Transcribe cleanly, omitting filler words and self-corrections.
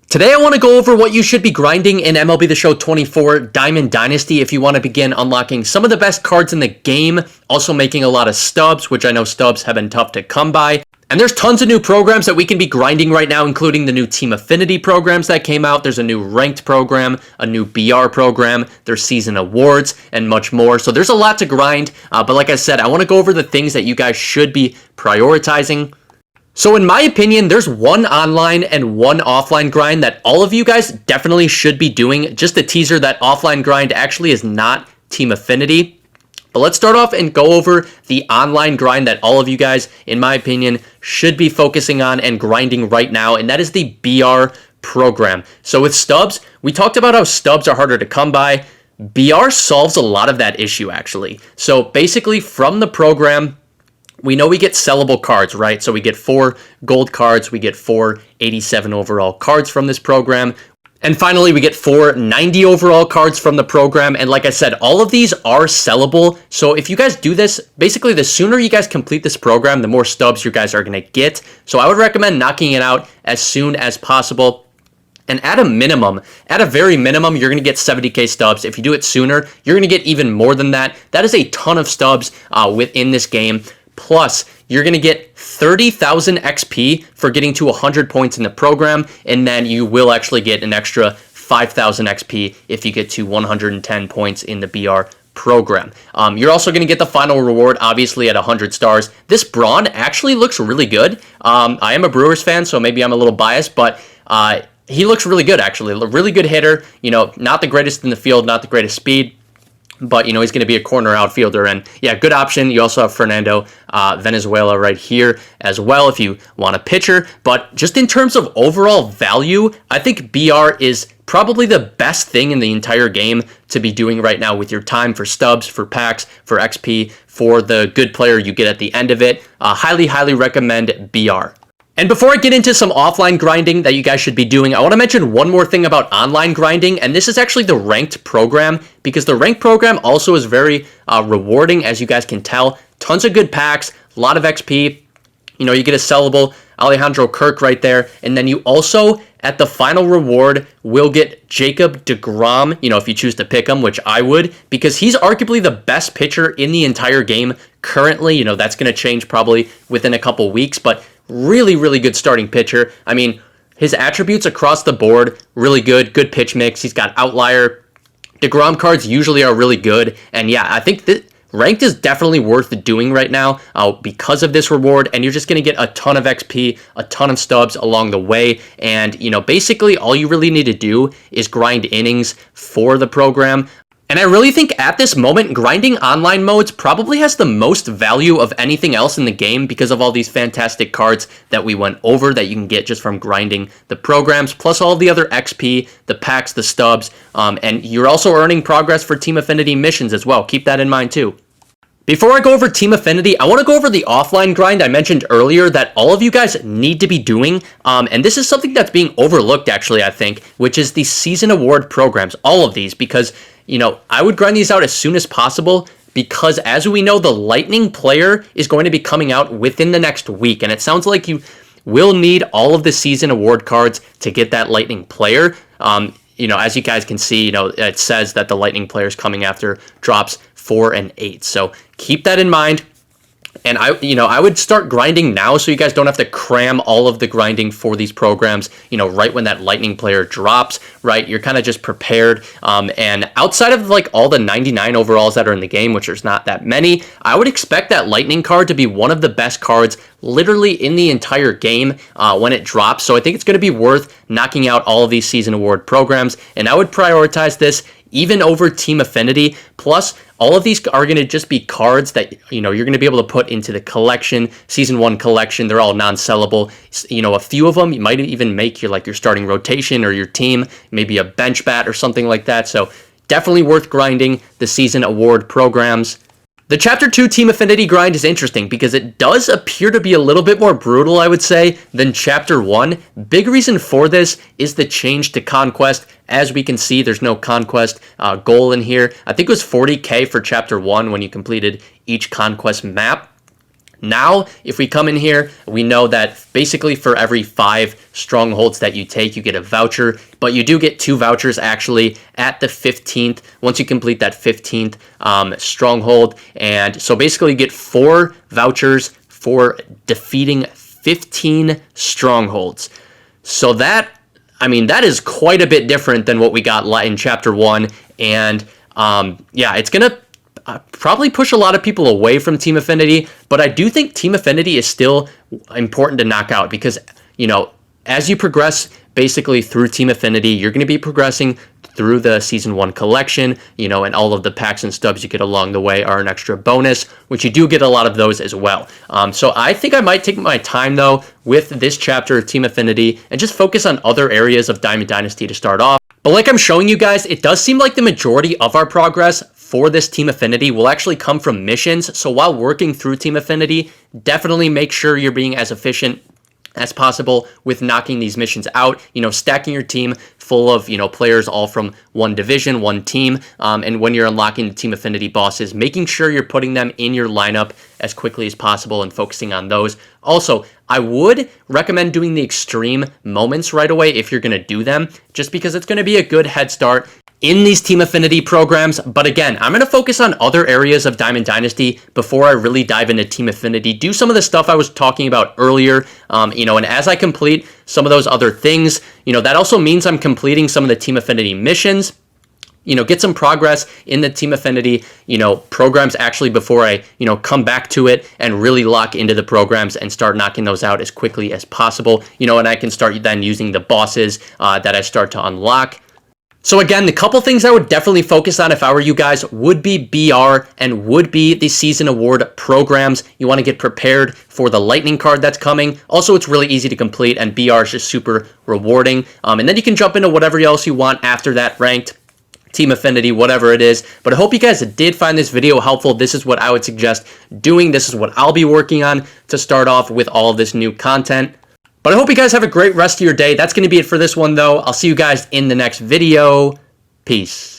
Today I want to go over what you should be grinding in MLB The Show 24 Diamond Dynasty if you want to begin unlocking some of the best cards in the game, also making a lot of stubs, which I know stubs have been tough to come by. And there's tons of new programs that we can be grinding right now, including the new Team Affinity programs that came out. There's a new ranked program, a new BR program, there's season awards, and much more. So there's a lot to grind, but like I said, I want to go over the things that you guys should be prioritizing. So in my opinion, there's one online and one offline grind that all of you guys definitely should be doing. Just a teaser, that offline grind actually is not Team Affinity. But let's start off and go over the online grind that all of you guys, in my opinion, should be focusing on and grinding right now, and that is the BR program. So with stubs, we talked about how stubs are harder to come by. BR solves a lot of that issue, actually. So basically, from the program, we know we get sellable cards, right? So we get 4 gold cards, we get 4 87 overall cards from this program. And finally, we get 4 90 overall cards from the program. And like I said, all of these are sellable. So if you guys do this, basically the sooner you guys complete this program, the more stubs you guys are going to get. So I would recommend knocking it out as soon as possible. And at a very minimum, you're going to get 70k stubs. If you do it sooner, you're going to get even more than that. That is a ton of stubs within this game. Plus, you're going to get 30,000 XP for getting to 100 points in the program, and then you will actually get an extra 5,000 XP if you get to 110 points in the BR program. You're also going to get the final reward, obviously, at 100 stars. This Braun actually looks really good. I am a Brewers fan, so maybe I'm a little biased, but he looks really good, actually. A really good hitter. You know, not the greatest in the field, not the greatest speed, but, you know, he's going to be a corner outfielder. And, yeah, good option. You also have Fernando Venezuela right here as well if you want a pitcher. But just in terms of overall value, I think BR is probably the best thing in the entire game to be doing right now with your time for stubs, for packs, for XP, for the good player you get at the end of it. Highly, highly recommend BR. And before I get into some offline grinding that you guys should be doing, I want to mention one more thing about online grinding, and this is actually the ranked program, because the ranked program also is very rewarding, as you guys can tell. Tons of good packs, a lot of XP. You know, you get a sellable Alejandro Kirk right there, and then you also, at the final reward, will get Jacob deGrom, you know, if you choose to pick him, which I would, because he's arguably the best pitcher in the entire game currently. You know, that's going to change probably within a couple weeks, but really, really good starting pitcher. I mean, his attributes across the board, really good. Good pitch mix. He's got outlier. deGrom cards usually are really good. And yeah, I think that ranked is definitely worth doing right now because of this reward. And you're just going to get a ton of XP, a ton of stubs along the way. And, you know, basically all you really need to do is grind innings for the program. And I really think at this moment, grinding online modes probably has the most value of anything else in the game because of all these fantastic cards that we went over that you can get just from grinding the programs, plus all the other XP, the packs, the stubs, and you're also earning progress for Team Affinity missions as well. Keep that in mind too. Before I go over Team Affinity, I want to go over the offline grind I mentioned earlier that all of you guys need to be doing, and this is something that's being overlooked actually, I think, which is the season award programs, all of these, because you know, I would grind these out as soon as possible because, as we know, the Lightning player is going to be coming out within the next week. And it sounds like you will need all of the season award cards to get that Lightning player. You know, as you guys can see, you know, it says that the Lightning player is coming after drops 4 and 8. So keep that in mind. And I would start grinding now so you guys don't have to cram all of the grinding for these programs, you know, right when that Lightning player drops, right? You're kind of just prepared. And outside of like all the 99 overalls that are in the game, which there's not that many, I would expect that Lightning card to be one of the best cards literally in the entire game when it drops. So I think it's going to be worth knocking out all of these season award programs. And I would prioritize this even over Team Affinity. Plus, all of these are going to just be cards that, you know, you're going to be able to put into the collection, Season 1 collection. They're all non-sellable. You know, a few of them, you might even make your starting rotation or your team, maybe a bench bat or something like that. So definitely worth grinding the Season Award programs. The Chapter 2 Team Affinity grind is interesting because it does appear to be a little bit more brutal, I would say, than Chapter 1. Big reason for this is the change to Conquest. As we can see, there's no Conquest goal in here. I think it was 40k for Chapter 1 when you completed each Conquest map. Now, if we come in here, we know that basically for every 5 strongholds that you take, you get a voucher, but you do get 2 vouchers actually at the 15th, once you complete that 15th stronghold. And so basically you get 4 vouchers for defeating 15 strongholds. So that is quite a bit different than what we got in Chapter 1. And yeah, it's going to probably push a lot of people away from Team Affinity, but I do think Team Affinity is still important to knock out because, you know, as you progress basically through Team Affinity, you're going to be progressing through the Season 1 collection, you know, and all of the packs and stubs you get along the way are an extra bonus, which you do get a lot of those as well. So I think I might take my time, though, with this chapter of Team Affinity and just focus on other areas of Diamond Dynasty to start off. But like I'm showing you guys, it does seem like the majority of our progress for this Team Affinity will actually come from missions. So while working through Team Affinity, definitely make sure you're being as efficient as possible with knocking these missions out, you know, stacking your team full of, you know, players all from one division, one team, and when you're unlocking the Team Affinity bosses, making sure you're putting them in your lineup as quickly as possible and focusing on those. Also, I would recommend doing the extreme moments right away if you're going to do them, just because it's going to be a good head start in these Team Affinity programs. But again, I'm going to focus on other areas of Diamond Dynasty before I really dive into Team Affinity, do some of the stuff I was talking about earlier, you know, and as I complete some of those other things, you know, that also means I'm completing some of the Team Affinity missions, you know, get some progress in the Team Affinity, you know, programs actually before I, you know, come back to it and really lock into the programs and start knocking those out as quickly as possible, you know, and I can start then using the bosses that I start to unlock. So again, the couple things I would definitely focus on if I were you guys would be BR and would be the season award programs. You want to get prepared for the lightning card that's coming. Also, it's really easy to complete and BR is just super rewarding. And then you can jump into whatever else you want after that, ranked, Team Affinity, whatever it is. But I hope you guys did find this video helpful. This is what I would suggest doing. This is what I'll be working on to start off with all of this new content. But I hope you guys have a great rest of your day. That's going to be it for this one, though. I'll see you guys in the next video. Peace.